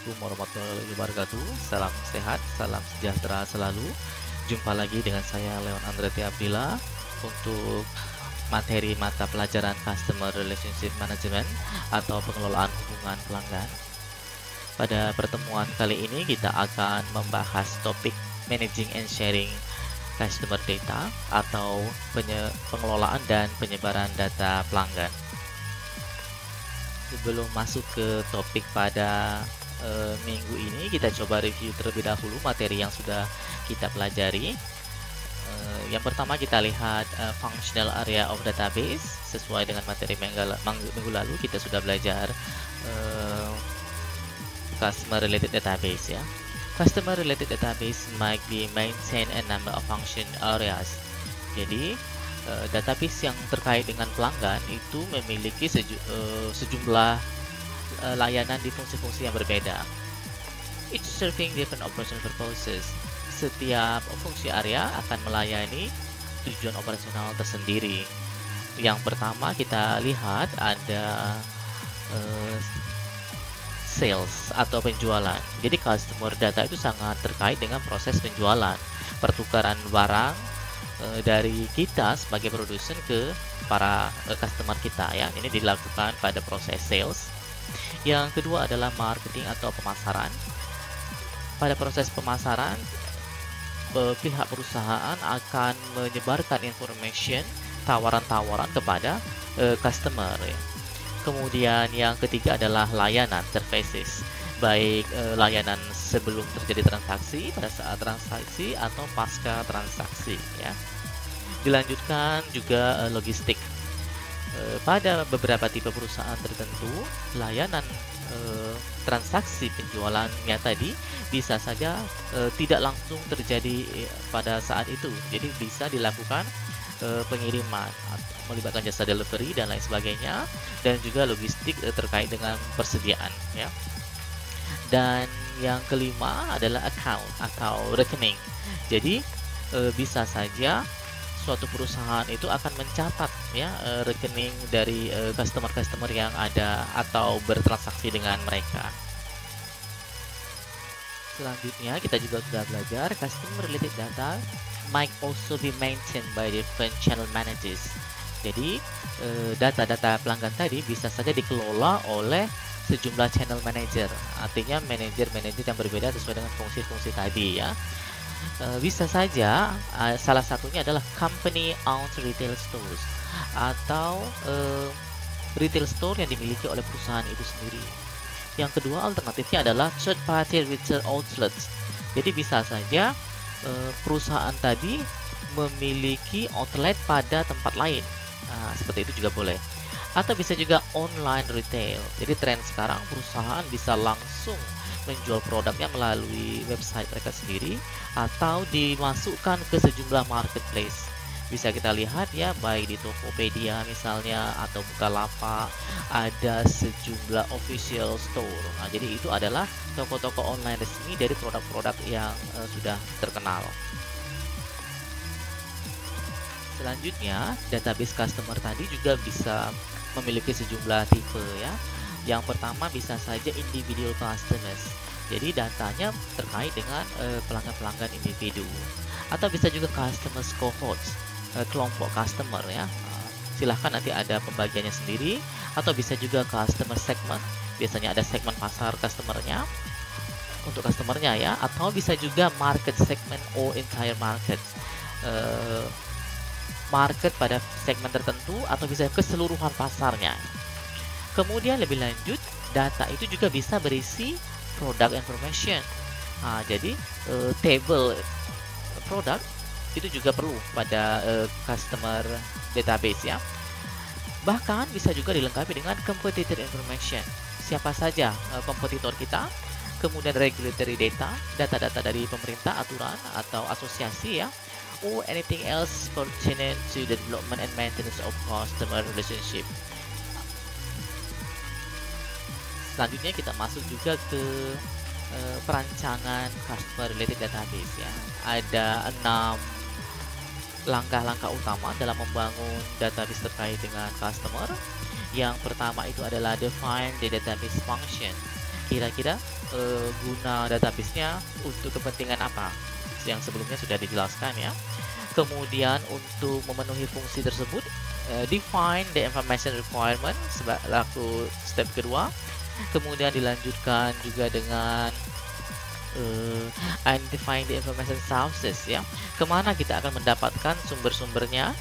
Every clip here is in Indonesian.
Assalamualaikum warahmatullahi wabarakatuh. Salam sehat, salam sejahtera selalu. Jumpa lagi dengan saya Leon Andretti Abdillah untuk materi mata pelajaran Customer Relationship Management atau pengelolaan hubungan pelanggan. Pada pertemuan kali ini kita akan membahas topik Managing and Sharing Customer Data atau pengelolaan dan penyebaran data pelanggan. Sebelum masuk ke topik pada minggu ini, kita coba review terlebih dahulu materi yang sudah kita pelajari. Yang pertama kita lihat functional area of database. Sesuai dengan materi minggu lalu kita sudah belajar customer related database ya. Customer related database might be maintained a number of function areas. Jadi database yang terkait dengan pelanggan itu memiliki sejumlah layanan di fungsi-fungsi yang berbeda. Each serving different operational purposes. Setiap fungsi area akan melayani tujuan operasional tersendiri. Yang pertama kita lihat ada sales atau penjualan. Jadi customer data itu sangat terkait dengan proses penjualan, pertukaran barang dari kita sebagai produsen ke para customer kita ya. Ini dilakukan pada proses sales. Yang kedua adalah marketing atau pemasaran. Pada proses pemasaran, pihak perusahaan akan menyebarkan information, tawaran-tawaran kepada customer ya. Kemudian yang ketiga adalah layanan services, baik layanan sebelum terjadi transaksi, pada saat transaksi atau pasca transaksi ya. Dilanjutkan juga logistik. Pada beberapa tipe perusahaan tertentu, layanan transaksi penjualannya tadi bisa saja tidak langsung terjadi pada saat itu. Jadi bisa dilakukan pengiriman, melibatkan jasa delivery dan lain sebagainya, dan juga logistik terkait dengan persediaan ya. Dan yang kelima adalah account atau rekening. Jadi bisa saja suatu perusahaan itu akan mencatat ya rekening dari customer-customer yang ada atau bertransaksi dengan mereka. Selanjutnya kita juga sudah belajar customer related data might also be maintained by different channel managers. Jadi data-data pelanggan tadi bisa saja dikelola oleh sejumlah channel manager. Artinya manajer-manajer yang berbeda sesuai dengan fungsi-fungsi tadi ya. Bisa saja salah satunya adalah company owned retail stores atau retail store yang dimiliki oleh perusahaan itu sendiri. Yang kedua alternatifnya adalah third party retail outlets. Jadi bisa saja perusahaan tadi memiliki outlet pada tempat lain. Nah, seperti itu juga boleh. Atau bisa juga online retail. Jadi tren sekarang perusahaan bisa langsung menjual produknya melalui website mereka sendiri atau dimasukkan ke sejumlah marketplace. Bisa kita lihat ya, baik di Tokopedia misalnya atau Bukalapak, ada sejumlah official store. Nah, jadi itu adalah toko-toko online resmi dari produk-produk yang sudah terkenal. Selanjutnya, database customer tadi juga bisa memiliki sejumlah tipe ya. Yang pertama bisa saja individual customers. Jadi datanya terkait dengan pelanggan-pelanggan individu. Atau bisa juga customers cohorts, kelompok customer ya. Silahkan nanti ada pembagiannya sendiri. Atau bisa juga customer segment. Biasanya ada segmen pasar customernya untuk customernya ya. Atau bisa juga market segment or entire market. Market pada segmen tertentu atau bisa keseluruhan pasarnya. Kemudian lebih lanjut, data itu juga bisa berisi product information. Nah, jadi table produk itu juga perlu pada customer database ya. Bahkan bisa juga dilengkapi dengan competitor information. Siapa saja kompetitor kita, kemudian regulatory data, data-data dari pemerintah, aturan atau asosiasi ya, or anything else pertinent to the development and maintenance of customer relationship. Selanjutnya kita masuk juga ke perancangan customer related database ya. Ada 6 langkah-langkah utama dalam membangun database terkait dengan customer. Yang pertama itu adalah define the database function. kira-kira guna database-nya untuk kepentingan apa, yang sebelumnya sudah dijelaskan ya. Kemudian untuk memenuhi fungsi tersebut, define the information requirement selaku step kedua. Kemudian dilanjutkan juga dengan identifying the information sources ya. Kemana kita akan mendapatkan sumber-sumbernya.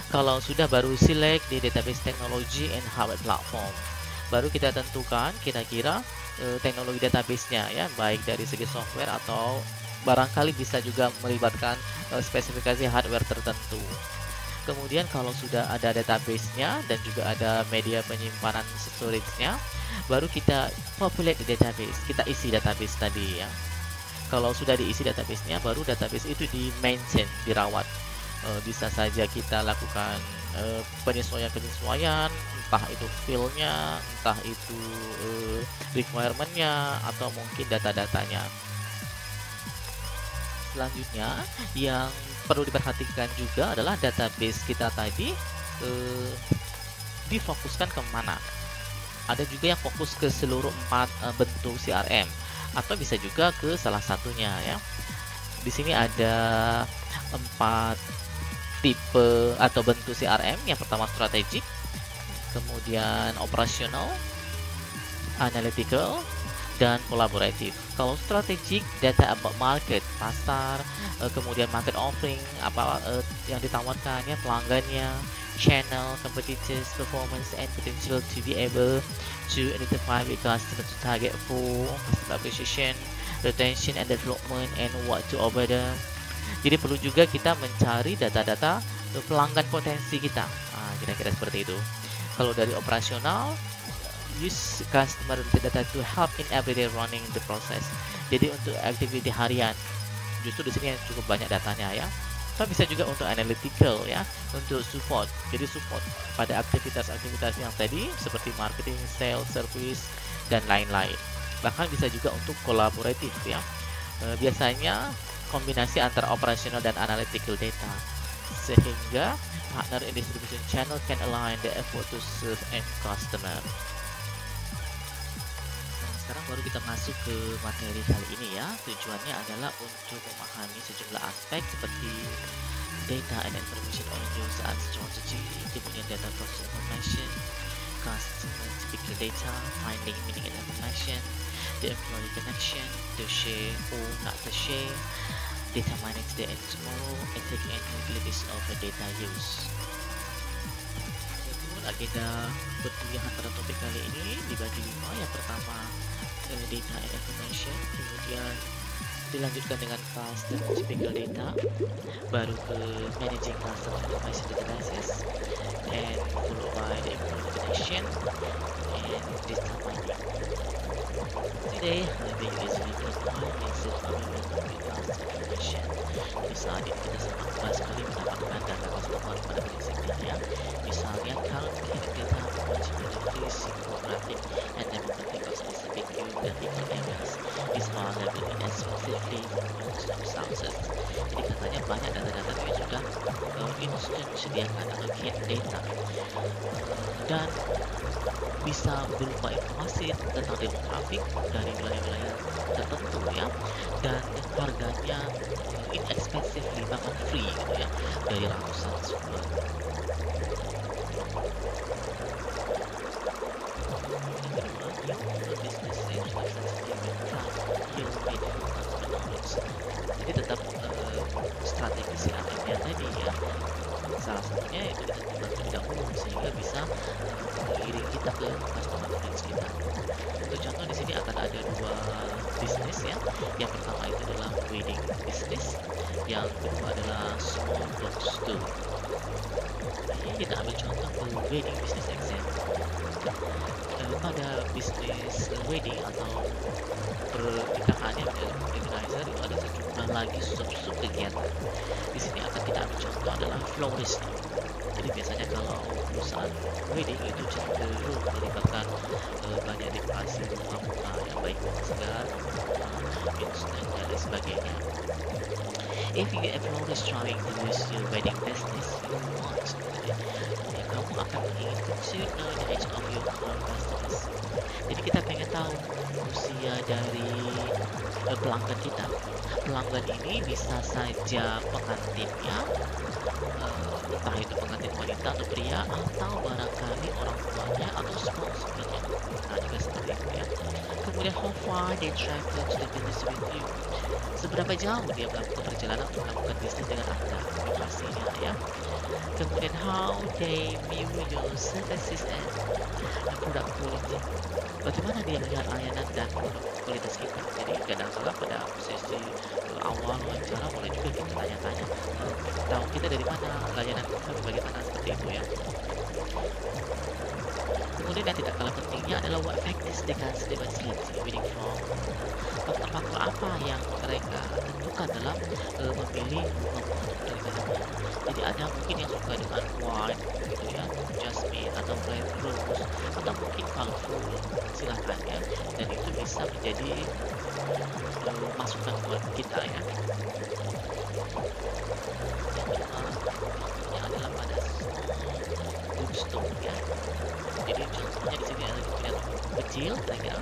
Kalau sudah, baru select di database technology and hardware platform. Baru kita tentukan kira-kira teknologi database-nya ya, baik dari segi software atau barangkali bisa juga melibatkan spesifikasi hardware tertentu. Kemudian kalau sudah ada database-nya dan juga ada media penyimpanan storage-nya, baru kita populate the database, kita isi database tadi ya. Kalau sudah diisi database-nya, baru database itu di-maintain, dirawat. Bisa saja kita lakukan penyesuaian-penyesuaian, entah itu field-nya, entah itu requirement-nya, atau mungkin data-datanya. Selanjutnya, yang perlu diperhatikan juga adalah database kita tadi difokuskan kemana. Ada juga yang fokus ke seluruh 4 bentuk CRM, atau bisa juga ke salah satunya ya. Di sini ada 4 tipe atau bentuk CRM. Yang pertama strategic, kemudian operasional, analytical, dan kolaboratif. Kalau strategic, data about market, pasar, kemudian market offering, apa yang ditawarkan ya, pelanggannya, channel, competitors, performance, and potential to be able to identify the customer to target for customer acquisition, retention, and development, and what to offer them. Jadi perlu juga kita mencari data-data pelanggan potensi kita. Kira-kira seperti itu. Kalau dari operasional, use customer data to help in everyday running the process. Jadi untuk aktiviti harian, justru di sini cukup banyak datanya ya. Tapi bisa juga untuk analytical ya, untuk support. Jadi support pada aktivitas-aktivitas yang tadi seperti marketing, sales, service, dan lain-lain. Bahkan bisa juga untuk kolaboratif ya. Biasanya kombinasi antara operasional dan analytical data, sehingga partner in distribution channel can align the effort to serve end customer. Sekarang baru kita masuk ke materi kali ini ya. Tujuannya adalah untuk memahami sejumlah aspek seperti data and information on user and strategy, kemudian data process information, customer typical data, finding meaning and information, the employee connection, to share or not to share, data mining today and tomorrow, and taking advantage of the data use. Agenda perkuliahan pada topik kali ini dibagi 5. Yang pertama data and information, kemudian dilanjutkan dengan customer typical data, baru ke managing customer information databases, and followed by the employee connection and data mining. Today I will easily define and set commitment with customer information. Misalnya kita sangat mudah sekali mendapatkan data customer pada prinsipnya. Misalnya current data responsibilities, infographic, and demographic of specific geographical areas is available in specifically from sources. Jadi katanya banyak data-data yang sudah disediakan atau hidden data, dan bisa berupa informasi tentang demografik dari wilayah-wilayah tertentu ya, dan harganya inexpensively, bahkan free gitu ya, dari ratusan sumber. Jadi tetap strategi CRM-nya tadi ya, salah satunya itu ditentukan terlebih dahulu sehingga bisa mengiring kita ke customer audience kita. Untuk contoh di sini akan ada 2 bisnis ya. Yang pertama itu adalah wedding business, yang kedua adalah small bookstore. Ini kita ambil contoh ke wedding business example. Pada bisnis wedding atau pernikahannya organizer itu ada sejumlah lagi sub kegiatan. Di sini akan kita ambil contoh adalah florist. Jadi biasanya kalau perusahaan wedding itu cenderung melibatkan banyak dekorasi bunga-bunga yang baik bunga segar, instan, dan lain sebagainya. If you a florist trying to lose your wedding business, you want ya, kamu akan menginginkan to know the age of your current customers. Jadi kita pengen tahu usia dari pelanggan kita. Pelanggan ini bisa saja pengantinnya, entah itu pengantin wanita atau pria, atau barangkali orang tuanya atau sponsornya. Nah, juga seperti itu ya. Kemudian how far they travel to the business with you. Seberapa jauh dia melakukan perjalanan untuk melakukan bisnis dengan Anda, pastinya ya. Kemudian how they view your services and product quality. Bagaimana dia melihat layanan dan kualitas kita. Jadi kadang-kadang pada sesi awal wawancara boleh juga kita tanya-tanya, tahu kita dari mana, layanan kita bagaimana, seperti itu ya. Kemudian yang tidak kalah pentingnya adalah what factors they consider winning from. Faktor-faktor apa yang mereka tentukan dalam memilih bunga untuk pernikahannya. Jadi ada mungkin yang suka dengan white gitu ya, jasmine atau red rose, atau mungkin colorful, silakan ya. Dan itu bisa menjadi masukan buat kita ya. Yang kedua adalah pada bookstore ya. Jadi contohnya di sini ada punya toko kecil, kira-kira.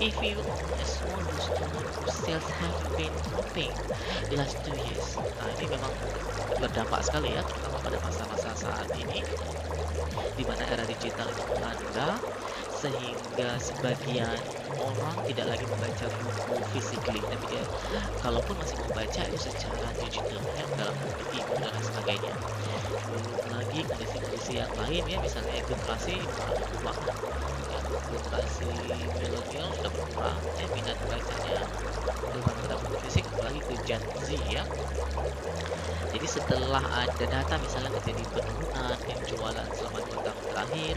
If you own a small bookstore whose sales have been dropping the last 2 years. Nah, ini memang berdampak sekali ya, terutama pada masa-masa saat ini, di mana era digital itu melanda, sehingga sebagian orang tidak lagi membaca buku physically, tapi dia kalaupun masih membaca itu secara digital ya, dalam buku e-book dan lain sebagainya. Belum lagi kondisi-kondisi yang lain ya, misalnya generasi perubahan ya, generasi milenial sudah berkurang ya, minat bacanya pada buku fisik, apalagi ke Gen Z ya. Jadi setelah ada data misalnya terjadi penurunan penjualan selama 2 tahun terakhir,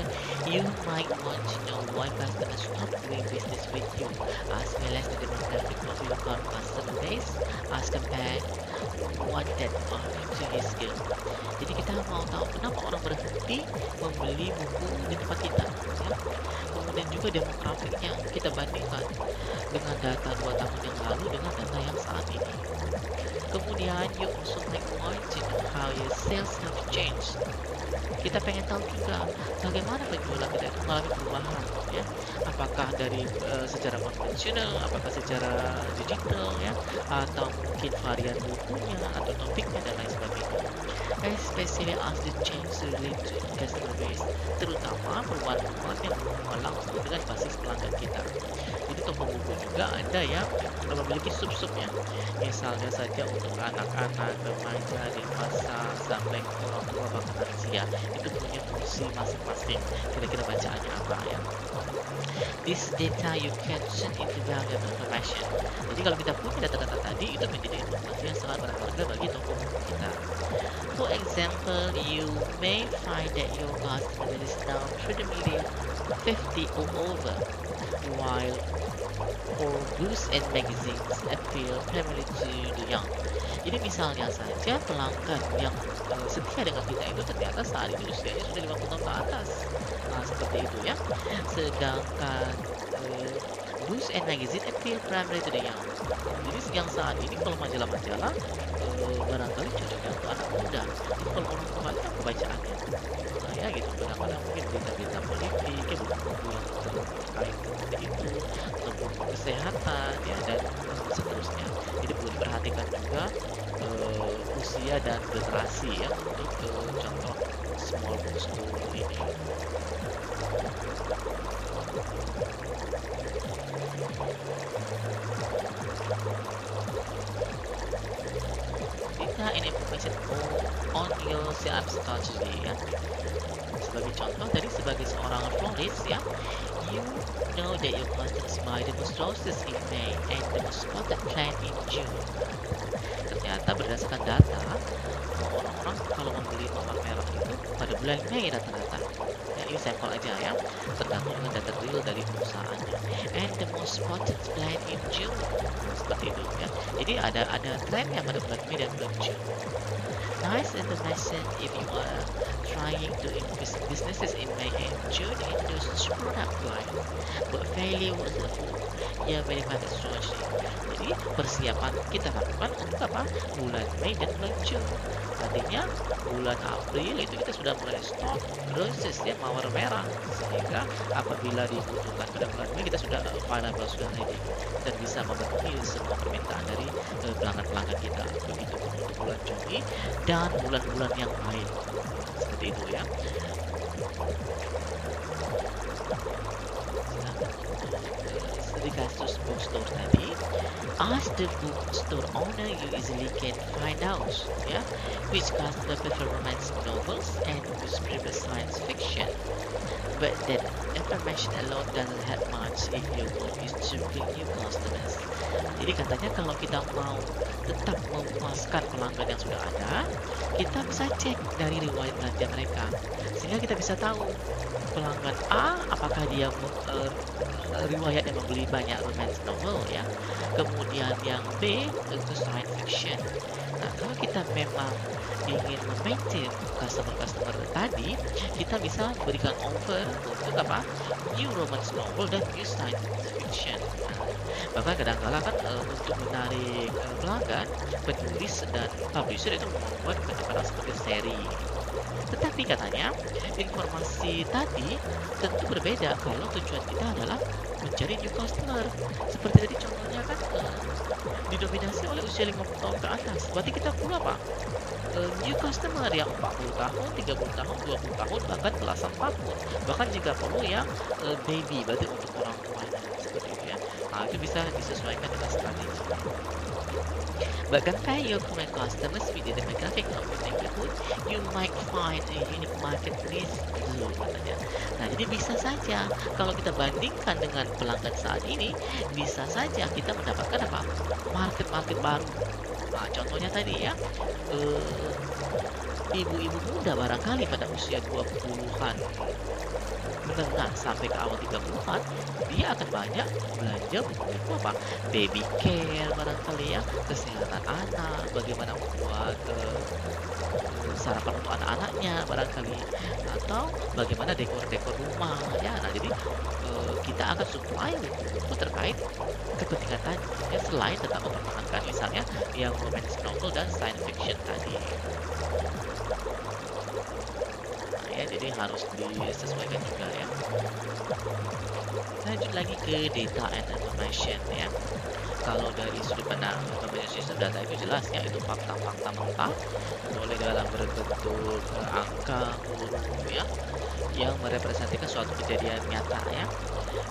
you might want to know why customers stop doing business with you, as well as the demographic of your current customer base, as compared what that are to his skill. Jadi kita mau tahu kenapa orang berhenti membeli buku di tempat kita ya. Kemudian juga demografiknya kita bandingkan dengan data 2 tahun yang lalu dengan data yang saat ini. Kemudian you also might want to know how your sales have changed. Kita pengen tahu juga bagaimana penjualan kita itu mengalami perubahan ya. Apakah dari secara konvensional, apakah secara digital ya, atau mungkin varian bukunya atau topiknya dan lain sebagainya. Especially as the change relate to customer base, terutama perubahan-perubahan yang berhubungan langsung dengan basis pelanggan kita. Jadi toko buku juga ada yang memiliki sub-subnya. Misalnya saja untuk anak-anak, remaja, dewasa, sampai orang tua bahkan lansia, itu punya fungsi masing-masing. Kira-kira bacaannya apa ya? This data you can turn into valuable information. Jadi kalau kita punya data-data tadi, itu menjadi informasi yang sangat berharga bagi toko buku kita. For example, you may find that your customer is now predominantly 50 or over, while or books and magazines appeal primarily to the young. Jadi misalnya saja pelanggan yang setia dengan kita itu ternyata saat ini usianya sudah 50 tahun ke atas. Nah, seperti itu ya. Sedangkan books and magazine appeal primarily to the young. Jadi yang saat ini kalau majalah-majalah barangkali cocoknya untuk anak muda. Jadi kalau orang tua itu apa bacaannya? Nah, ya gitu. Kadang-kadang mungkin berita-berita politik, ya buku-buku yang terkait seperti itu, atau buku kesehatan ya, dan seterusnya. Jadi perlu diperhatikan juga usia dan generasi ya untuk contoh small bookstore ini. Data and information on your CRM strategy ya. Sebagai contoh tadi, sebagai seorang florist ya, you know that your customers buy the most roses in May and the most spotted plant in June. Ternyata berdasarkan data, orang-orang kalau membeli mawar merah itu pada bulan Mei rata-rata. Ya, you sampel aja ya, tergantung dengan data real dari perusahaannya. And the most spotted plan in June, seperti itu ya. Jadi ada trennya pada bulan Mei dan bulan June. Nice information if you are trying to increase businesses in May and June in those product line, but failure was the full. Ya, very much astonishing. Jadi persiapan kita lakukan untuk apa? Bulan Mei dan bulan June. Artinya bulan April itu kita sudah mulai stok roses ya, mawar merah, sehingga apabila dibutuhkan pada bulan Mei kita sudah available, sudah ready dan bisa memenuhi semua permintaan dari pelanggan-pelanggan kita. Begitu untuk bulan Juni dan bulan-bulan yang lain, seperti itu ya. Regards to bookstore tadi, as the bookstore owner you easily can find out ya, which customer prefer romance novels and which prefer science fiction, but that information alone doesn't help much if your goal is to bring new customers. Jadi katanya kalau kita mau tetap memuaskan pelanggan yang sudah ada, kita bisa cek dari riwayat belanja mereka, sehingga kita bisa tahu pelanggan A apakah dia riwayatnya membeli banyak romance novel ya, kemudian yang B itu science fiction. Nah, kalau kita memang ingin memaintain customer tadi, kita bisa berikan offer untuk apa? New romance novel dan new science fiction. Bahkan kadang-kala kan untuk menarik pelanggan, penulis dan publisher itu membuat kadang-kadang seperti seri. Tetapi katanya informasi tadi tentu berbeda kalau tujuan kita adalah mencari new customer. Seperti tadi contohnya kan didominasi oleh usia 50 tahun ke atas. Berarti kita perlu apa? New customer yang 40 tahun, 30 tahun, 20 tahun, bahkan belasan tahun. Bahkan jika perlu yang baby, berarti untuk orang tuanya. Seperti itu ya. Nah, itu bisa disesuaikan dengan strategi. But compare your current customers with the demographic of your neighborhood, you might find a unique market niche below katanya. Nah, jadi bisa saja kalau kita bandingkan dengan pelanggan saat ini, bisa saja kita mendapatkan apa? Market baru. Nah, contohnya tadi ya, ibu-ibu muda barangkali pada usia 20-an menengah sampai ke awal 30-an, dia akan banyak belanja buku apa? Baby care barangkali ya, kesehatan anak, bagaimana membuat sarapan untuk anak-anaknya barangkali, atau bagaimana dekor-dekor rumah ya. Nah, jadi kita akan supply buku terkait kepentingan tadi ya, selain tetap mempertahankan misalnya yang romance novel dan science fiction tadi. Ya, jadi harus disesuaikan juga ya. Lanjut lagi ke data and information ya. Kalau dari sudut pandang information data itu jelas ya, itu fakta-fakta mentah, boleh dalam berbentuk angka, huruf ya, yang merepresentasikan suatu kejadian nyata ya,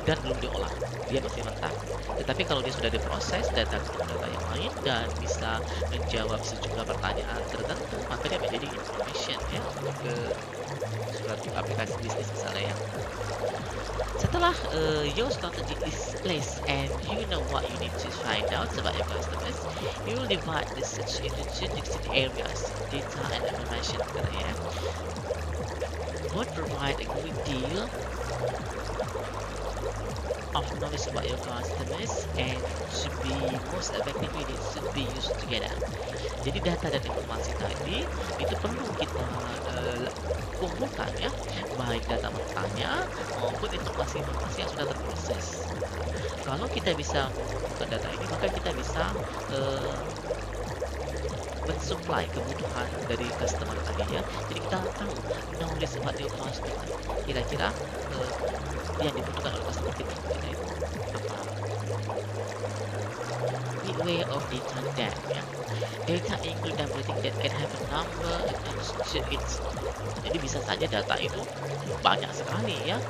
dan belum diolah, dia masih mentah. Tetapi kalau dia sudah diproses data yang lain dan bisa menjawab sejumlah pertanyaan tertentu, maka dia menjadi information ya, untuk ke suatu aplikasi bisnis misalnya ya. Setelah your strategy is placed and you know what you need to find out about your customers, you will divide the search into two distinct areas, data and information katanya. Both provide a good deal of knowledge about your customers and should be most effectively they should be used together. Jadi data dan informasi tadi itu perlu kita kumpulkan ya, baik data mentahnya maupun informasi-informasi yang sudah terproses. Kalau kita bisa mengumpulkan data ini, maka kita bisa mensupply kebutuhan dari customer tadi ya. Jadi kita tahu knowledge about your customer, kira-kira yang dibutuhkan oleh customer kita itu apa. Way of data that ya. Data include everything that can have a number attached to it. Jadi bisa saja data itu banyak sekali ya.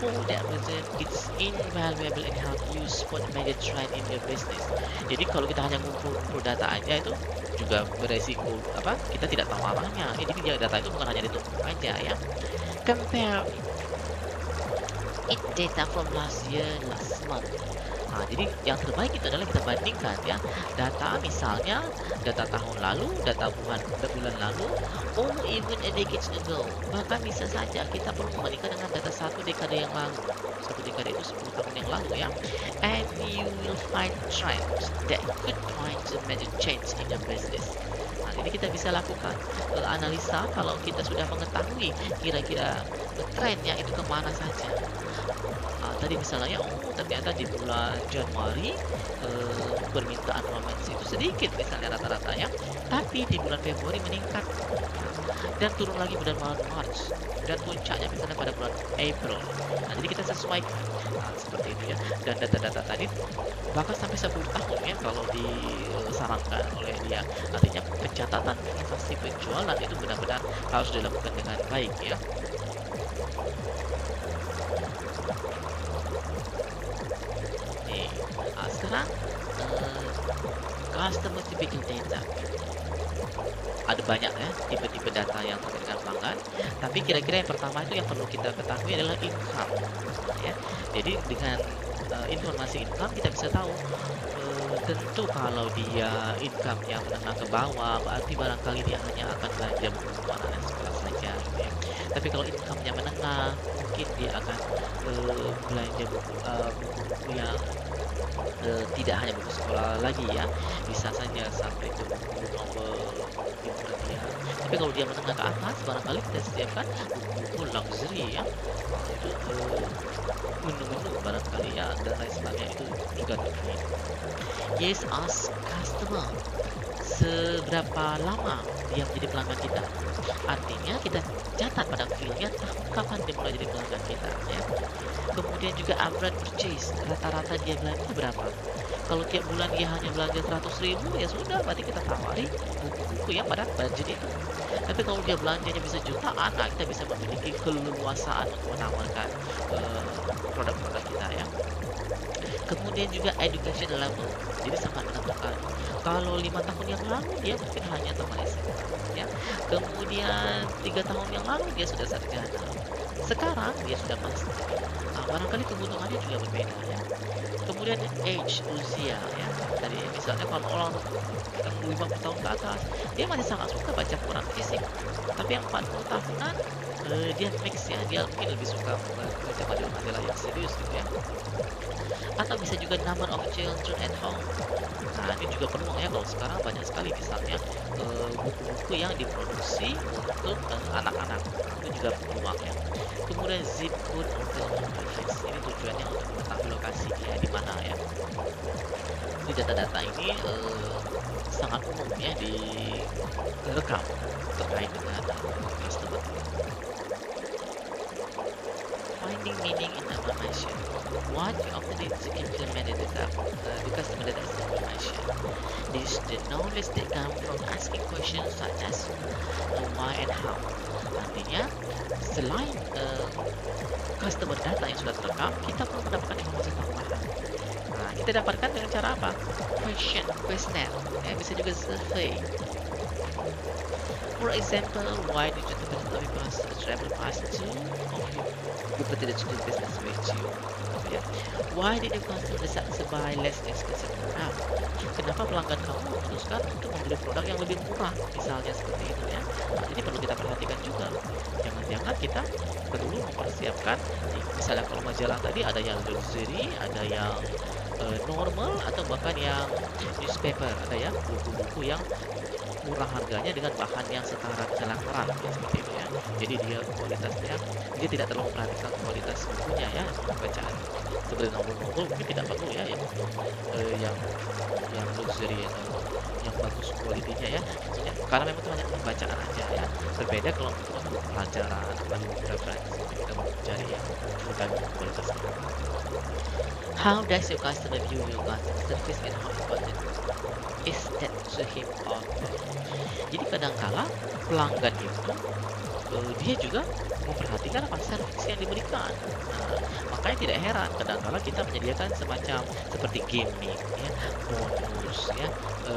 For that reason, it's invaluable in help you spot major trend in your business. Jadi kalau kita hanya ngumpul data aja itu juga beresiko apa? Kita tidak tahu arahnya. Jadi data itu bukan hanya ditumpuk aja ya. Compare it data from last year, last month. Nah, jadi yang terbaik itu adalah kita bandingkan ya data, misalnya data tahun lalu, data bulan lalu, or even a decade ago. Bahkan bisa saja kita perlu membandingkan dengan data satu dekade yang lalu. Satu dekade itu 10 tahun yang lalu ya. And you will find trends that could point to major change in your business. Nah, jadi kita bisa lakukan analisa kalau kita sudah mengetahui kira-kira trennya itu kemana saja. Tadi misalnya, oh ternyata di bulan Januari permintaan romance itu sedikit misalnya rata-ratanya, tapi di bulan Februari meningkat dan turun lagi bulan Maret, dan puncaknya misalnya pada bulan April. Nah, jadi kita sesuaikan seperti itu ya. Dan data-data tadi bahkan sampai 10 tahun ya kalau disarankan oleh dia. Artinya pencatatan transaksi penjualan itu benar-benar harus dilakukan dengan baik ya. Sekarang customer typical data. Ada banyak ya tipe-tipe data yang terkait dengan pelanggan, tapi kira-kira yang pertama itu yang perlu kita ketahui adalah income ya. Jadi dengan informasi income kita bisa tahu tentu kalau dia income yang menengah ke bawah berarti barangkali dia hanya akan belanja buku sekolah dan sekolah saja gitu ya. Tapi kalau income-nya menengah mungkin dia akan belanja buku-buku yang tidak hanya buku sekolah lagi ya, bisa saja sampai ke buku novel dia. Tapi kalau dia menengah ke atas, barangkali kita sediakan buku-buku luxury ya, itu menu-menu barangkali ya, dan lain sebagainya, itu juga terkait. Yes, ask customer seberapa lama dia menjadi pelanggan kita. Artinya kita catat pada filenya kapan dia mulai jadi pelanggan kita ya. Kemudian juga average purchase, rata-rata dia belanja berapa. Kalau tiap bulan dia hanya belanja 100.000 ya sudah, berarti kita tawari buku-buku yang pada budget itu. Tapi kalau dia belanjanya bisa jutaan, nah kita bisa memiliki keleluasaan untuk menawarkan produk-produk kita ya. Kemudian juga education level, jadi sangat menentukan. Kalau 5 tahun yang lalu dia mungkin hanya teman SMA ya. Kemudian 3 tahun yang lalu dia sudah sarjana. Sekarang dia sudah master. Nah, barangkali kebutuhannya juga berbeda ya. Kemudian age, usia ya. Tadi misalnya kalau orang yang 50 tahun ke atas, dia masih sangat suka baca Quran fisik. Tapi yang 40 tahunan dia mix ya, dia mungkin lebih suka baca majalah-majalah yang serius gitu ya. Atau bisa juga number of children at home. Nah, ini juga peluang ya, kalau sekarang banyak sekali misalnya buku-buku yang diproduksi untuk anak-anak. Itu juga peluang ya. Kemudian zip code hotel preference, ini tujuannya untuk mengetahui lokasi dia di mana ya. Jadi data-data ini sangat umum ya direkam terkait dengan customer. Finding meaning in information. What you often need to implement the customer data information is the knowledge that come from asking questions such as why and how. Artinya, selain customer data yang sudah terekam, kita perlu mendapatkan informasi tambahan. Nah, kita dapatkan dengan cara apa? Questionnaire, ya, bisa juga survey. For example, why did you travel past to you continue to do business with you? Ya. Why did you decide to buy less expensive product? Kenapa pelanggan kamu memutuskan untuk membeli produk yang lebih murah, misalnya seperti itu ya. Nah, ini perlu kita perhatikan juga. Jangan-jangan kita perlu mempersiapkan, misalnya kalau majalah tadi ada yang luxury, ada yang normal, atau bahkan yang newspaper, ada ya buku-buku yang murah harganya dengan bahan yang setara misalnya koran ya, seperti itu ya. Jadi dia kualitasnya, dia tidak terlalu memperhatikan kualitas bukunya ya, bacaan. Seperti novel-novel mungkin tidak perlu ya yang luxury atau yang bagus kualitinya ya, maksudnya karena memang itu hanya bacaan aja ya. Berbeda kalau untuk pelajaran atau referensi, kita mau mencari yang berbagai kualitasnya. How does your customer view your customer service and how important is that to him or her? Jadi kadangkala pelanggan itu dia juga memperhatikan apa servis yang diberikan. Nah, makanya tidak heran kadang-kala kita menyediakan semacam seperti gaming, ya, bonus, ya,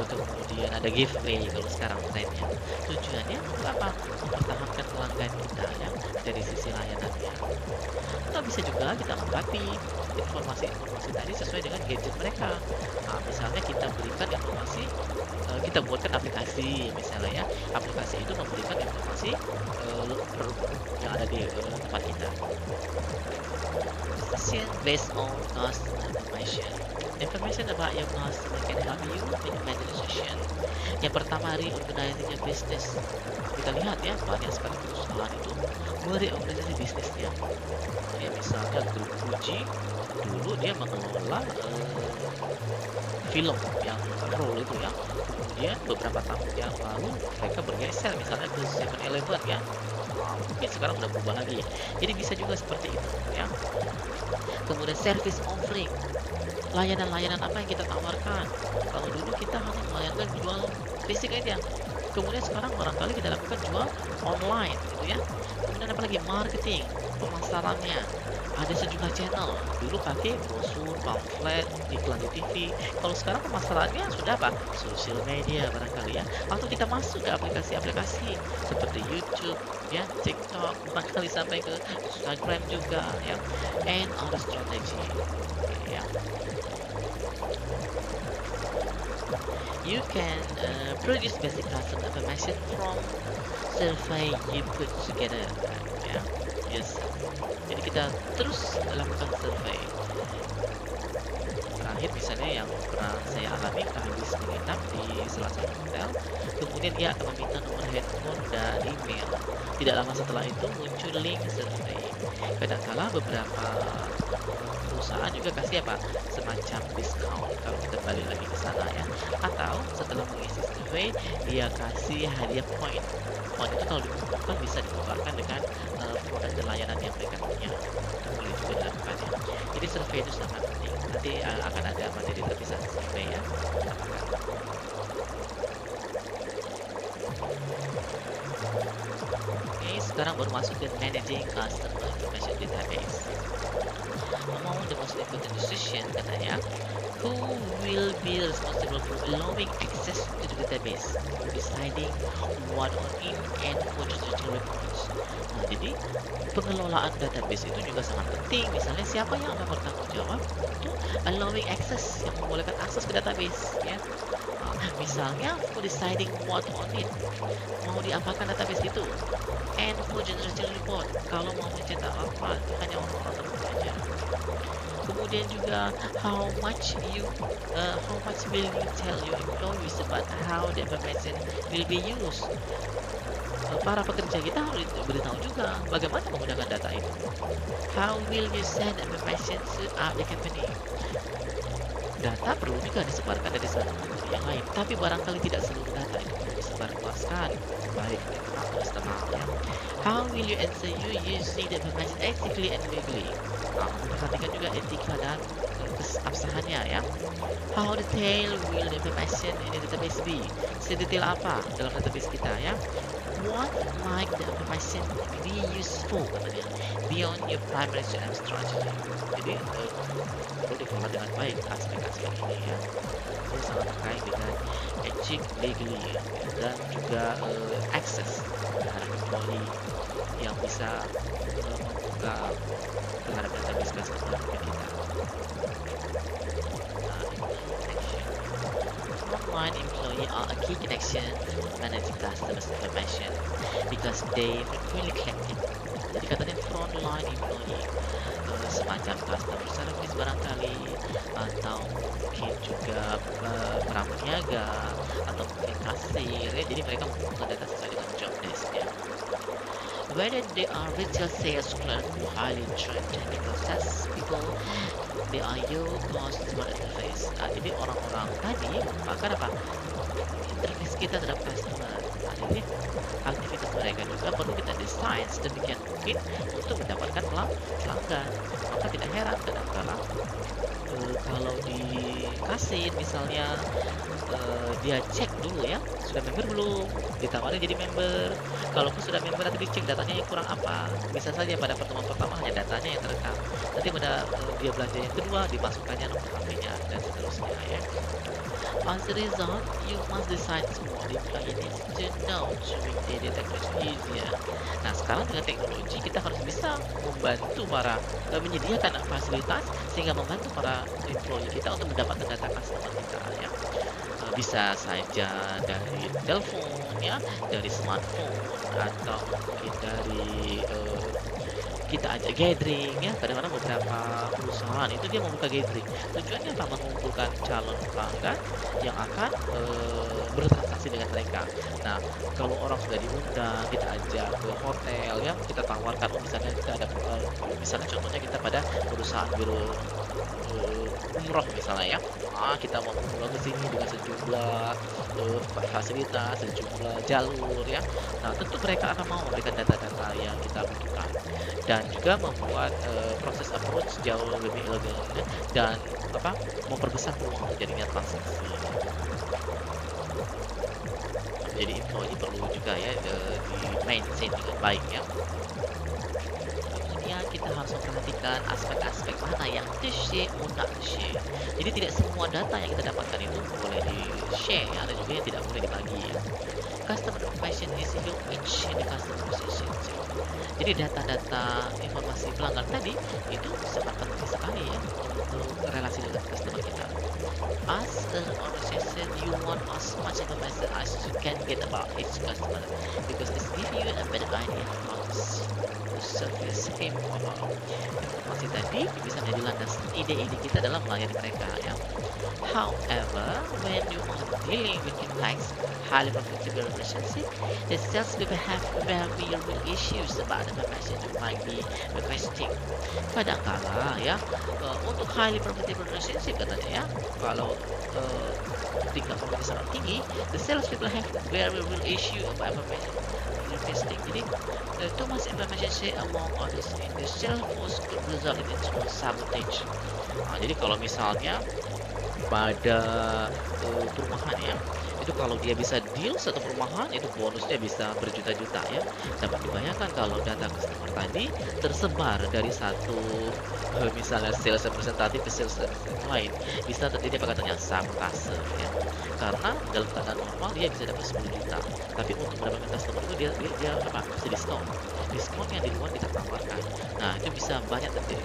kemudian ada giveaway kalau sekarang trennya. Tujuannya untuk apa? Mempertahankan pelanggan kita, ya, dari sisi layanannya. Atau bisa juga kita lengkapi informasi-informasi tadi sesuai dengan gadget mereka. Nah, misalnya kita berikan informasi, kita buatkan aplikasi misalnya, ya, aplikasi itu memberikan informasi yang ada di tempat kita. Decision based on customer information. Information about your customer can help you in making decision. Yang pertama, reorganizing your business. Kita lihat ya, banyak sekali perusahaan itu mereorganisasi bisnisnya. Ya, misalnya grup Fuji dulu dia mengelola film yang roll itu, ya. Kemudian beberapa tahun yang lalu mereka bergeser misalnya ke 7-Eleven, ya. Mungkin sekarang udah berubah lagi. Jadi bisa juga seperti itu, ya. Kemudian service offering, layanan-layanan apa yang kita tawarkan. Kalau dulu kita hanya melayani jual fisik aja, kemudian sekarang barangkali kita lakukan jual online gitu, ya. Kemudian apalagi marketing, pemasarannya, ada sejumlah channel. Dulu pakai brosur, pamflet, iklan di TV. Kalau sekarang pemasarannya sudah apa? Sosial media barangkali, ya. Atau kita masuk ke aplikasi-aplikasi seperti YouTube, ya, TikTok, barangkali sampai ke Instagram juga, ya. And other strategy, ya. You can produce basic customer information from survey you put together, ya. Yes. Jadi kita terus lakukan survei. Terakhir misalnya yang pernah saya alami, habis menginap di salah satu hotel, kemudian dia akan meminta nomor handphone dan email. Tidak lama setelah itu muncul link survei. Kadangkala beberapa perusahaan juga kasih apa? Semacam discount kalau kita balik lagi ke sana, ya. Atau setelah mengisi survei, dia kasih hadiah point. Point itu kalau dikumpulkan bisa ditukarkan dengan produk dan layanan yang mereka punya. Boleh juga dilakukan, ya. Jadi survei itu sangat penting. Nanti akan ada materi terpisah survei, ya. Oke, sekarang baru masuk ke managing customer information database. Among the most important decision katanya, who will be responsible for allowing access to the database, deciding what on in and for digital records. Nah, jadi pengelolaan database itu juga sangat penting. Misalnya siapa yang akan bertanggung jawab untuk allowing access, yang membolehkan akses ke database, ya. Misalnya for deciding what on it, mau diapakan database itu, and for generating report, kalau mau mencetak apa itu hanya orang-orang tertentu saja. Kemudian juga how much will you tell your employees about how the information will be used. Para pekerja kita harus beritahu juga bagaimana menggunakan data itu. How will you send information throughout the company. Data perlu juga disebarkan dari satu ke yang lain, tapi barangkali tidak seluruh data itu perlu disebarluaskan, baik internal atau eksternal, ya. How will you ensure you using the information ethically and legally. Nah, perhatikan juga etika dan keabsahannya, ya. How detailed will the information in the database be. Sedetail apa dalam database kita, ya. What might the information be useful katanya, beyond your primary strategy. Jadi perlu dikelola dengan baik aspek-aspek ini, ya. Ini sangat terkait dengan ethic, legally, ya, dan juga access terhadap employee yang bisa membuka terhadap database customer kita. Frontline employee are a key connection managing customers information because they frequently collect it. Jadi katanya frontline employee, semacam customer service barangkali, atau mungkin juga pramuniaga, atau mungkin kasir, ya. Jadi mereka mengumpulkan data sesuai dengan job desk-nya. Whether they are retail sales clerk who highly trained technical sales people, they are your customer interface. Nah, jadi orang-orang tadi merupakan apa? Interface kita terhadap customer. Nah, jadi aktivitas mereka juga perlu kita desain sedemikian mungkin untuk mendapatkan pelanggan. Maka tidak heran kadang-kala kalau di kasir misalnya dia cek dulu, ya, sudah member belum, ditawarin jadi member. Kalaupun sudah member nanti dicek datanya yang kurang apa. Bisa saja pada pertemuan pertama hanya datanya yang terekam, nanti pada dia belanja yang kedua dimasukkannya nomor HP-nya dan seterusnya ya. As a result, you must decide what employee needs to know to make daily taxation easier. Nah, sekarang dengan teknologi kita harus bisa membantu para menyediakan fasilitas sehingga membantu para employee kita untuk mendapatkan data customer kita ya. Bisa saja dari telepon ya, dari smartphone atau mungkin dari kita ajak gathering ya. Kadang-kadang beberapa perusahaan itu dia membuka gathering, tujuannya apa? Mengumpulkan calon pelanggan yang akan bertransaksi dengan mereka. Nah, kalau orang sudah diundang, kita ajak ke hotel ya, kita tawarkan misalnya kita ada misalnya contohnya kita pada perusahaan biro umroh misalnya ya. Kita mau umroh ke sini dengan sejumlah fasilitas, sejumlah jalur ya. Nah, tentu mereka akan mau memberikan data-data yang kita butuhkan dan juga membuat proses approach jauh lebih elegan ya, dan memperbesar peluang terjadinya transaksi. Jadi employee perlu juga ya di maintain dengan baik ya. Kemudian kita harus memperhatikan aspek-aspek mana yang di-share atau not di-share. Jadi tidak semua data yang kita dapatkan itu boleh di-share, ada juga yang tidak boleh dibagi ya. Customer information is your reach in the customer relationship. Jadi data-data informasi pelanggan tadi itu sangat penting sekali ya untuk relasi dengan customer kita. As an organization, you want as much information as you can get about each customer because it gives you a better idea how to service him or her. Informasi tadi bisa menjadi landasan ide-ide kita dalam melayani mereka ya. However, when you are dealing with complex, highly profitable relationship, the salespeople have very real issues about the information you might be requesting. Kadang-kala ya, untuk highly profitable relationship katanya ya, kalau tingkat profitnya sangat tinggi, the salespeople have very real issue about information requesting. Jadi, too much information share among others in the sales force could result in sabotage. Jadi kalau misalnya pada perumahan ya, itu kalau dia bisa deal satu perumahan itu bonusnya bisa berjuta-juta ya. Dapat dibayangkan kalau data customer tadi tersebar dari satu misalnya sales representatif ke sales representatif lain, bisa terjadi apa katanya sabotase ya. Karena dalam keadaan normal dia bisa dapat 10 juta, tapi untuk mendapatkan customer itu dia bisa diskon yang di luar kita tawarkan. Nah, itu bisa banyak terjadi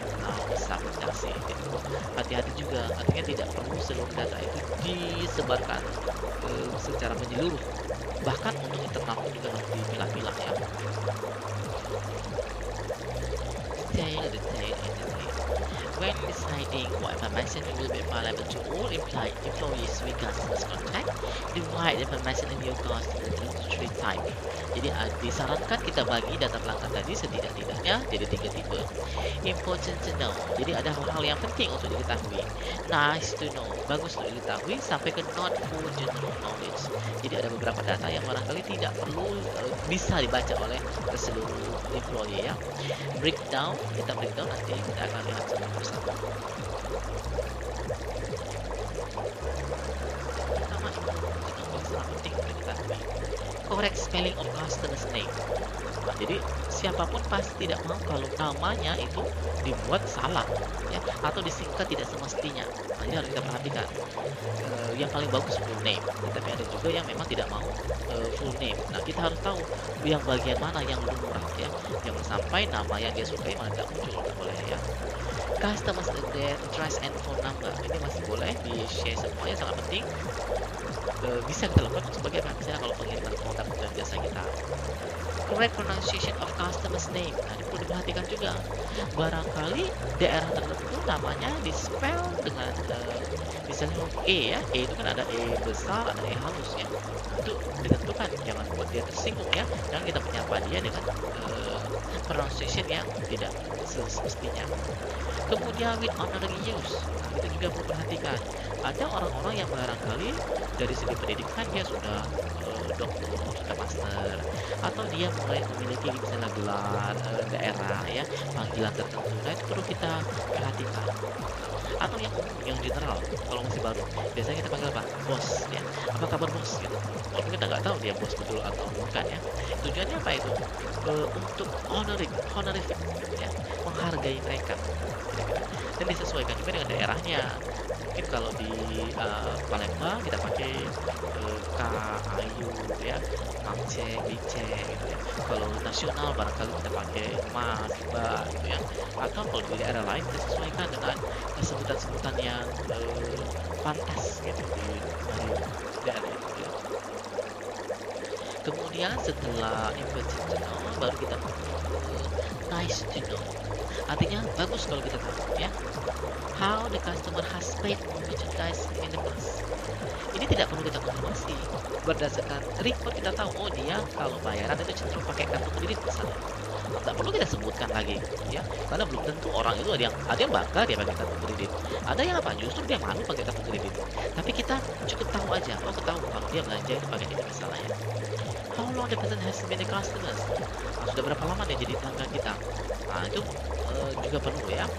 sabotase gitu. Hati-hati juga, artinya tidak perlu seluruh data itu disebarkan secara menyeluruh, bahkan untuk internal pun juga harus dipilah-pilah ya. When deciding what information will be available to all employees with customers contact, divide information in your customer into 3 types. Jadi disarankan kita bagi data pelanggan tadi setidak-tidaknya jadi 3 tipe. Important to know. Jadi ada hal-hal yang penting untuk diketahui. Nice to know. Bagus untuk diketahui sampai ke not for general knowledge. Jadi ada beberapa data yang barangkali tidak perlu bisa dibaca oleh seluruh employee ya. Breakdown, kita breakdown nanti kita akan lihat satu persatu. Pertama itu sangat penting untuk diketahui. Correct spelling of customer's name. Nah, jadi siapapun pasti tidak mau kalau namanya itu dibuat salah ya, atau disingkat tidak semestinya. Nah, ini harus kita perhatikan. Yang paling bagus full name, tetapi ada juga yang memang tidak mau full name. Nah, kita harus tahu yang bagian mana yang lumrah ya, jangan sampai nama yang dia sukai malah tidak muncul, tidak boleh ya. Customer's address and phone number ini masih boleh di share semuanya, sangat penting. Bisa kita lakukan sebagai misalnya kalau pengiriman produk dan jasa kita. Correct pronunciation of customer's name. Nah, ini perlu diperhatikan juga. Barangkali daerah tertentu namanya di spell dengan misalnya huruf E ya. E itu kan ada E besar, ada E halus ya. Itu ditentukan, jangan buat dia tersinggung ya. Dan kita menyapa dia dengan pronunciation yang tidak semestinya. Kemudian with honorary use. Nah, kita juga perlu perhatikan. Ada orang-orang yang barangkali dari segi pendidikan dia sudah doktor, sudah master, atau dia mulai memiliki misalnya gelar daerah ya, panggilan tertentu. Nah, itu perlu kita perhatikan. Atau yang umum, yang general, kalau masih baru, biasanya kita panggil apa? Bos ya. Apa kabar bos gitu. Walaupun kita nggak tahu dia bos betul atau bukan ya. Tujuannya apa itu? Untuk honorific ya, menghargai mereka. Dan disesuaikan juga dengan daerahnya. Mungkin kalau di Palembang kita pakai Kak, Ayu ya, Mang C, Bice gitu ya. Kalau nasional barangkali kita pakai Mas, Mbak gitu ya. Atau kalau di daerah lain kita sesuaikan dengan sebutan-sebutan yang pantas gitu di daerah itu ya. Kemudian setelah important to know, baru kita nice to know. Artinya bagus kalau kita tahu ya. How the customer has paid merchandise in the past. Ini tidak perlu kita konfirmasi. Berdasarkan report kita tahu, oh dia kalau bayaran itu cenderung pakai kartu kredit misalnya. Tidak perlu kita sebutkan lagi ya, karena belum tentu orang itu ada yang bangga dia pakai kartu kredit, ada yang apa justru dia malu pakai kartu kredit. Tapi kita cukup tahu aja, oh ketahui kalau dia belanja itu pakai ini misalnya ya. How long the person has been a customer? Sudah berapa lama dia jadi pelanggan kita? Nah itu juga perlu ya.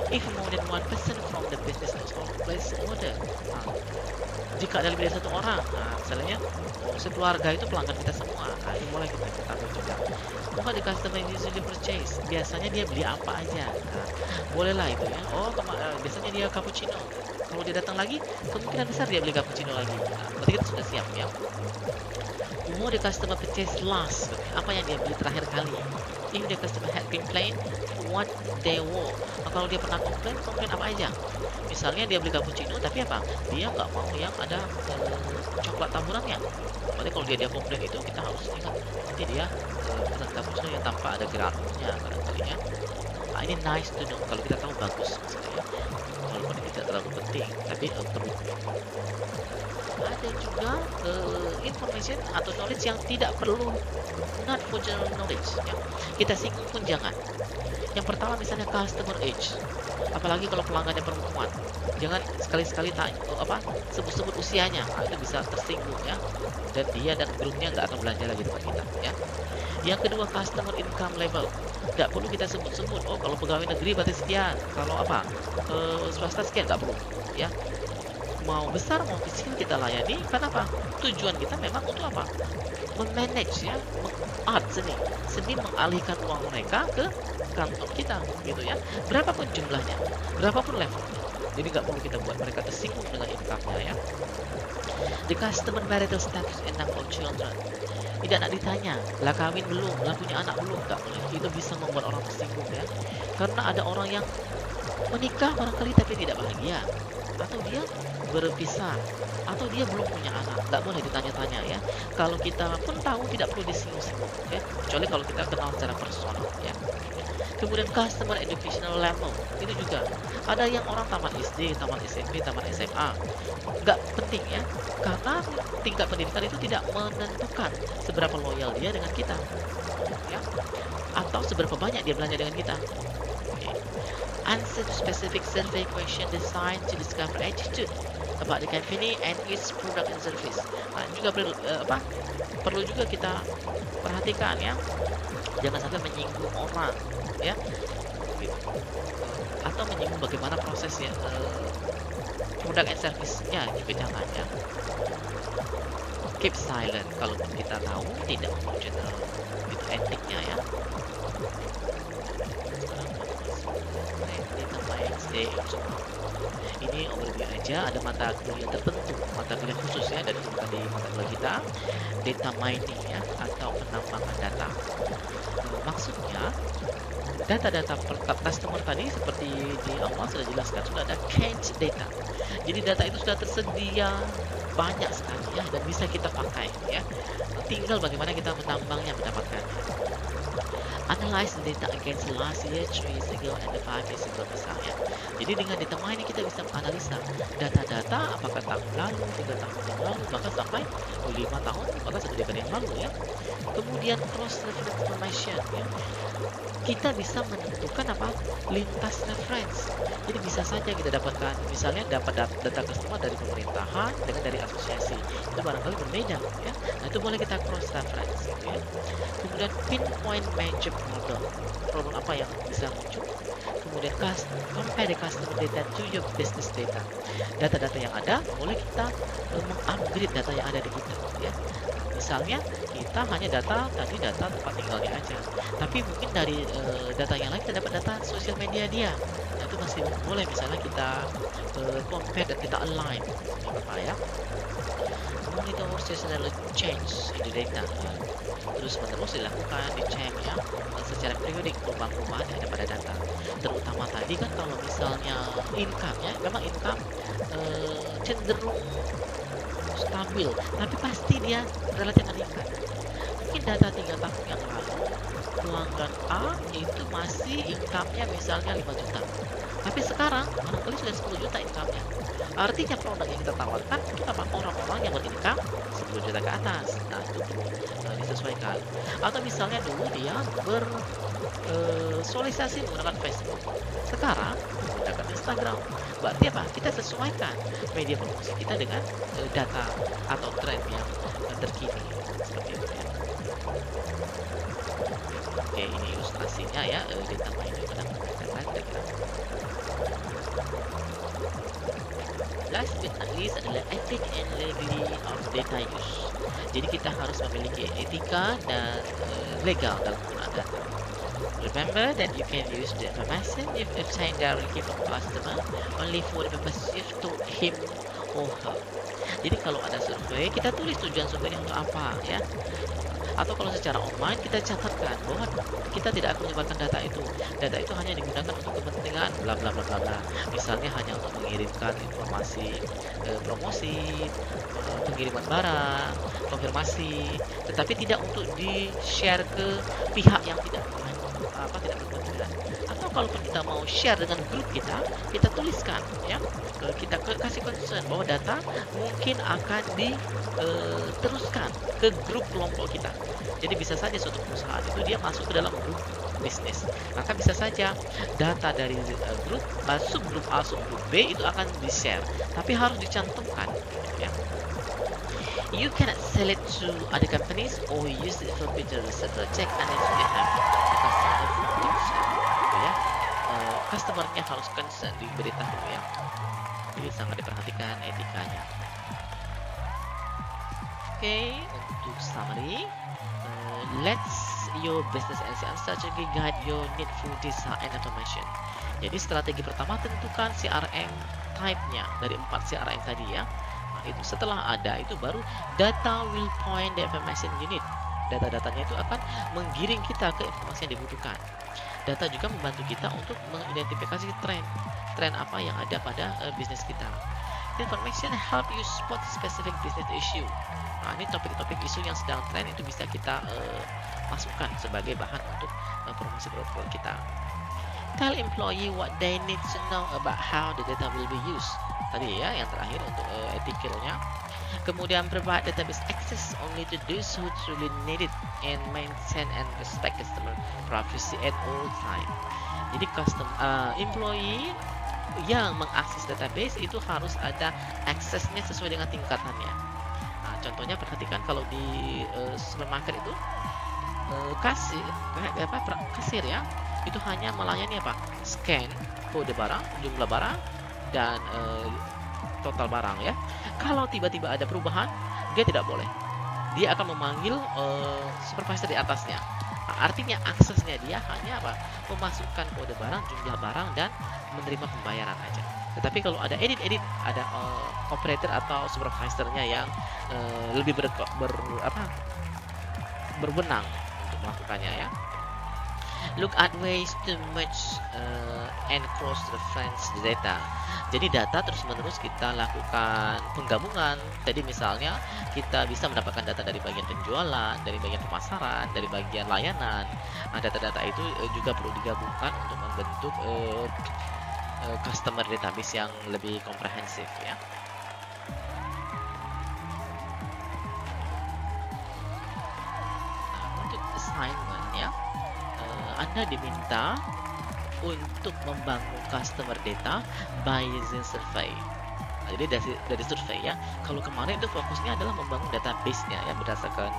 If more than one person from the business household place order, jika ada lebih dari satu orang, misalnya sekeluarga itu pelanggan kita semua, ini mulai kita ketahui juga. What the customer usually purchase, biasanya dia beli apa aja, bolehlah itu ya. Oh biasanya dia cappuccino, kalau dia datang lagi kemungkinan besar dia beli cappuccino lagi. Berarti kita sudah siap ya. What the customer purchase last, apa yang dia beli terakhir kali. If the customer had complained, what they wore. Kalau dia pernah komplain apa aja. Misalnya dia beli cappuccino, tapi apa? Dia nggak mau yang ada coklat taburannya. Berarti kalau dia komplain itu kita harus ingat. Nanti dia pesan cappuccino yang tanpa ada granulnya barangkali ya. Nah, ini nice to know. Kalau kita tahu bagus maksudnya. Walaupun ini tidak terlalu penting, tapi perlu. Ada juga information atau knowledge yang tidak perlu, not for general knowledge ya. Kita singgung pun jangan. Yang pertama misalnya customer age, apalagi kalau pelanggannya perempuan, jangan sekali-sekali tanya sebut-sebut usianya. Nah, itu bisa tersinggung ya, dan dia dan grupnya nggak akan belanja lagi tempat kita ya. Yang kedua customer income level, nggak perlu kita sebut-sebut. Oh kalau pegawai negeri berarti sekian, kalau swasta sekian, nggak perlu ya. Mau besar mau kecil kita layani. Kenapa? Tujuan kita memang untuk apa? Memanage ya, seni mengalihkan uang mereka ke kantong kita gitu ya. Berapapun jumlahnya, berapapun levelnya. Jadi nggak perlu kita buat mereka tersinggung dengan income-nya ya. The customer marital status and number of children. Tidak nak ditanya, lah kawin belum, lah punya anak belum, nggak boleh. Itu bisa membuat orang tersinggung ya. Karena ada orang yang menikah barangkali tapi tidak bahagia, atau dia berpisah, atau dia belum punya anak, nggak boleh ditanya-tanya ya. Kalau kita pun tahu tidak perlu disinggung-singgung ya, kecuali kalau kita kenal secara personal ya. Kemudian customer educational level, itu juga ada yang orang tamat SD, tamat SMP, tamat SMA, nggak penting ya, karena tingkat pendidikan itu tidak menentukan seberapa loyal dia dengan kita ya, atau seberapa banyak dia belanja dengan kita. Answer to specific survey question designed to discover attitude about the company and its product and service. Nah, juga perlu juga kita perhatikan ya, jangan sampai menyinggung orang ya, gitu. Atau menyinggung bagaimana prosesnya produk and service-nya, juga jangan ya. Keep silent kalau kita tahu tidak general, itu etiknya ya. Ini overview aja, ada mata kuliah tertentu, mata kuliah khusus ya, dari tadi mata kuliah kita, data mining ya, atau penambangan data. Maksudnya data-data customer tadi seperti di awal sudah jelaskan, sudah ada cached data. Jadi data itu sudah tersedia banyak sekali ya, dan bisa kita pakai ya. Tinggal bagaimana kita menambangnya, mendapatkannya. Analyze the data against last year, 3 years ago, and 5 years ago misalnya. Jadi dengan data mining kita bisa menganalisa data-data apakah tahun lalu, 3 tahun yang lalu, bahkan sampai 5 tahun, bahkan 1 dekade yang lalu ya. Kemudian cross reference information ya. Kita bisa menentukan apa? Lintas reference. Jadi bisa saja kita dapatkan misalnya dapat data customer dari pemerintahan dengan dari asosiasi. Itu barangkali berbeda ya. Nah, itu boleh kita cross reference ya. Kemudian pinpoint major problem apa yang bisa muncul. Kemudian compare the customer data to your business data. Data-data yang ada boleh kita mengupgrade data yang ada di kita ya. Misalnya kita hanya data tempat tinggalnya aja, tapi mungkin dari data yang lain kita dapat data sosial media dia. Nah, itu masih boleh misalnya kita compare dan kita align apa ya. Monitor seasonal change in the data ya. Terus menerus dilakukan dicek ya secara periodik perubahan-perubahan yang ada pada data. Terutama tadi kan kalau misalnya income ya, memang income cenderung stabil, tapi pasti dia relatif meningkat. Mungkin data 3 tahun yang lalu pelanggan A itu masih income-nya misalnya 5 juta, tapi sekarang barangkali sudah 10 juta income-nya. Artinya produk yang kita tawarkan kita orang-orang yang berincome 10 juta ke atas. Nah, itu perlu disesuaikan. Atau misalnya dulu dia bersosialisasi menggunakan Facebook, sekarang menggunakan Instagram. Berarti apa? Kita sesuaikan media promosi kita dengan data atau tren yang terkini seperti itu ya. Oke, ini ilustrasinya ya, data mining pada menggunakan data. Last but not least adalah ethic and legality of data use. Jadi kita harus memiliki etika dan legal dalam penggunaan data. Remember that you can use the information you've obtained directly from customer only for the purpose you've told him or her. Jadi kalau ada survei, kita tulis tujuan surveinya untuk apa ya. Atau kalau secara online kita catatkan bahwa kita tidak akan menyebarkan data itu. Data itu hanya digunakan untuk kepentingan bla bla bla bla bla. Misalnya hanya untuk mengirimkan informasi promosi, pengiriman barang, konfirmasi, tetapi tidak untuk di-share ke pihak yang tidak berkepentingan. Atau kalaupun kita mau share dengan grup kita tuliskan ya. Kita kasih concern bahwa data mungkin akan diteruskan ke grup kelompok kita. Jadi bisa saja suatu perusahaan itu dia masuk ke dalam grup bisnis, maka bisa saja data dari grup subgrup A, subgrup B itu akan di-share, tapi harus dicantumkan ya. You cannot sell it to other companies or use it for better research project unless you have a customer concern ya. Customer-nya harus concern, diberitahu ya. Jadi sangat diperhatikan etikanya. Oke, untuk summary, let's your business and strategy guide your needful data and information. Jadi strategi pertama tentukan CRM type-nya dari 4 CRM tadi ya. Nah, itu setelah ada itu baru data will point the information unit. Data-datanya itu akan menggiring kita ke informasi yang dibutuhkan. Data juga membantu kita untuk mengidentifikasi tren apa yang ada pada bisnis kita. Information help you spot specific business issue. Nah, ini topik-topik isu yang sedang tren itu bisa kita masukkan sebagai bahan untuk promosi produk kita. Tell employee what they need to know about how the data will be used. Tadi ya, yang terakhir untuk etikilnya. Kemudian provide database access only to those who truly need it and maintain and respect customer privacy at all time. Jadi employee yang mengakses database itu harus ada aksesnya sesuai dengan tingkatannya. Nah, contohnya perhatikan kalau di supermarket itu kasir ya, itu hanya melayani apa? Scan kode barang, jumlah barang dan total barang ya. Kalau tiba-tiba ada perubahan, dia tidak boleh. Dia akan memanggil supervisor di atasnya. Nah, artinya aksesnya dia hanya apa? Memasukkan kode barang, jumlah barang dan menerima pembayaran aja. Tetapi kalau ada edit, ada operator atau supervisornya yang lebih berwenang untuk melakukannya ya. Look at ways to merge and cross reference the data. Jadi data terus-menerus kita lakukan penggabungan. Jadi misalnya kita bisa mendapatkan data dari bagian penjualan, dari bagian pemasaran, dari bagian layanan. Nah, data-data itu juga perlu digabungkan untuk membentuk customer database yang lebih komprehensif ya. Nah, untuk assignment ya, Anda diminta untuk membangun customer data by using survey. Nah, jadi dari survei ya. Kalau kemarin itu fokusnya adalah membangun database-nya ya berdasarkan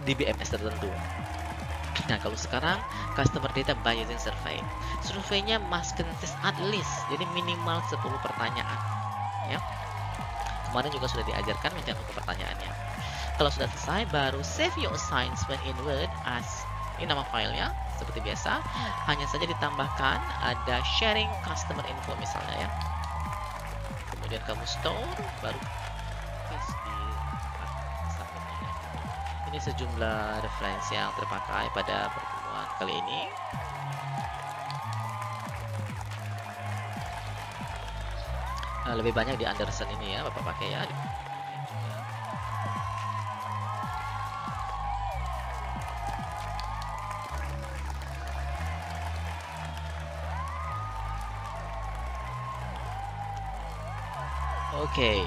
DBMS tertentu. Nah, kalau sekarang customer data by using survey. Surveinya must consist at least, jadi minimal 10 pertanyaan. Ya. Kemarin juga sudah diajarkan mencakup pertanyaannya. Kalau sudah selesai, baru save your assignment in Word as ini nama filenya seperti biasa. Hanya saja ditambahkan ada sharing customer info misalnya ya. Kemudian kamu store, baru paste di submitnya. Ini sejumlah referensi yang terpakai pada pertemuan kali ini. Lebih banyak di Anderson ini ya, Bapak pakai ya. Oke,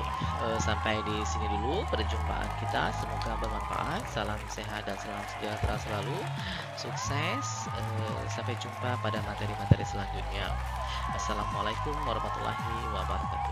sampai di sini dulu perjumpaan kita. Semoga bermanfaat. Salam sehat dan salam sejahtera selalu. Sukses. Sampai jumpa pada materi-materi selanjutnya. Assalamualaikum warahmatullahi wabarakatuh.